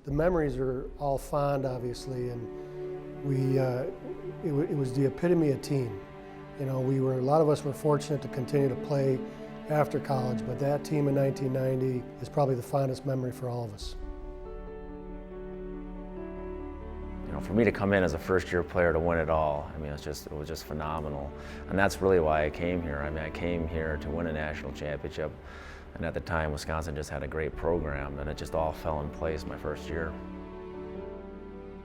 The memories are all fond, obviously, and it was the epitome of team. You know, a lot of us were fortunate to continue to play after college, but that team in 1990 is probably the fondest memory for all of us. You know, for me to come in as a first-year player to win it all, I mean, it was just phenomenal. And that's really why I came here. I mean, I came here to win a national championship. And at the time, Wisconsin just had a great program, and it just all fell in place my first year.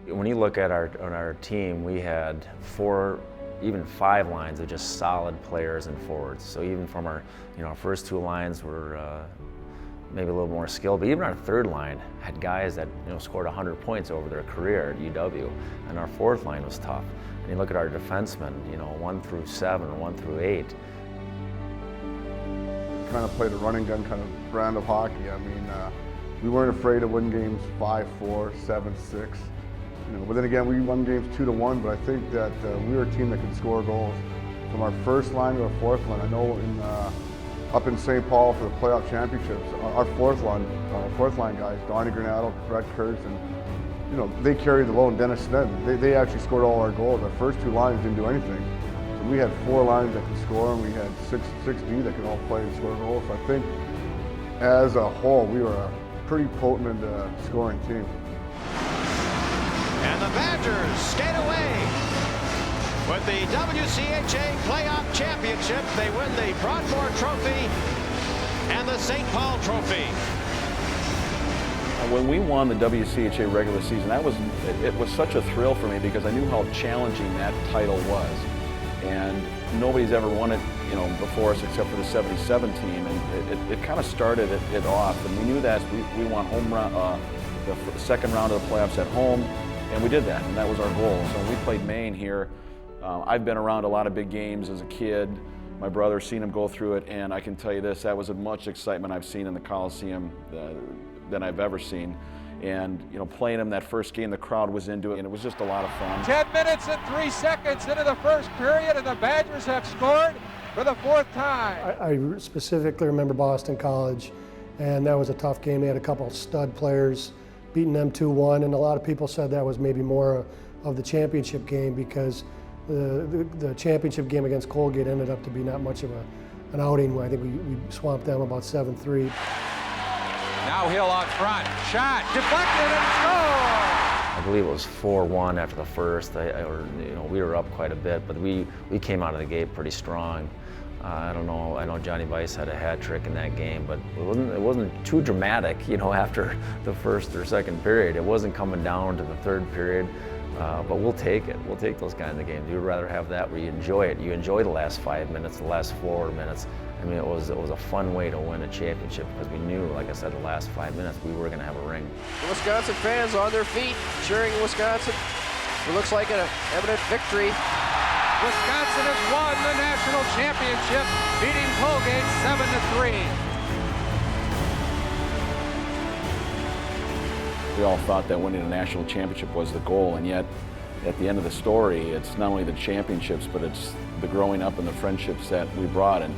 When you look at our team, we had 4, even 5 lines of just solid players and forwards. So even from our first 2 lines were maybe a little more skilled, but even our 3rd line had guys that scored 100 points over their career at UW, and our 4th line was tough. And you look at our defensemen, 1 through 7, 1 through 8. Kind of played a running gun kind of brand of hockey. I mean, we weren't afraid to win games 5-4, 7-6. But then again, we won games 2-1. But I think that we were a team that could score goals from our 1st line to our 4th line. I know up in St. Paul for the playoff championships, our 4th line guys, Donnie Granado, Brett Kurtz, and they carried the load. Dennis Snedden, they actually scored all our goals. Our first 2 lines didn't do anything. We had 4 lines that could score, and we had 6D that could all play and score goals. So I think, as a whole, we were a pretty potent scoring team. And the Badgers skate away with the WCHA Playoff Championship. They win the Broadmoor Trophy and the St. Paul Trophy. When we won the WCHA regular season, it was such a thrill for me because I knew how challenging that title was. And nobody's ever won it, before us except for the '77 team, and it kind of started it off. And we knew that we won home round, the 2nd round of the playoffs at home, and we did that, and that was our goal. So when we played Maine here, I've been around a lot of big games as a kid. My brother seen him go through it, and I can tell you this: that was as much excitement I've seen in the Coliseum than I've ever seen. And playing him that first game, the crowd was into it, and it was just a lot of fun. 10 minutes and 3 seconds into the first period, and the Badgers have scored for the 4th time. I specifically remember Boston College, and that was a tough game. They had a couple of stud players, beating them 2-1, and a lot of people said that was maybe more of the championship game because the championship game against Colgate ended up to be not much of an outing. I think we swamped them about 7-3. Now Hill out front, shot, deflected and score! I believe it was 4-1 after the first. We were up quite a bit, but we came out of the gate pretty strong. I don't know. I know Johnny Weiss had a hat trick in that game, but it wasn't too dramatic. After the 1st or 2nd period, it wasn't coming down to the 3rd period. But we'll take it. We'll take those kinds of games. You'd rather have that where you enjoy it. You enjoy the last 5 minutes, the last 4 minutes. I mean, it was a fun way to win a championship because we knew, like I said, the last 5 minutes we were going to have a ring. The Wisconsin fans on their feet, cheering Wisconsin. It looks like an eminent victory. Wisconsin has won the national championship, beating Colgate 7-3. We all thought that winning a national championship was the goal, and yet at the end of the story, it's not only the championships, but it's the growing up and the friendships that we brought. And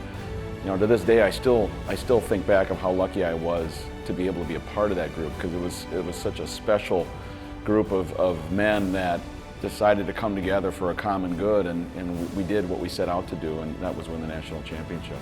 to this day, I still think back of how lucky I was to be able to be a part of that group, because it was such a special group of men that decided to come together for a common good, and we did what we set out to do, and that was win the national championship.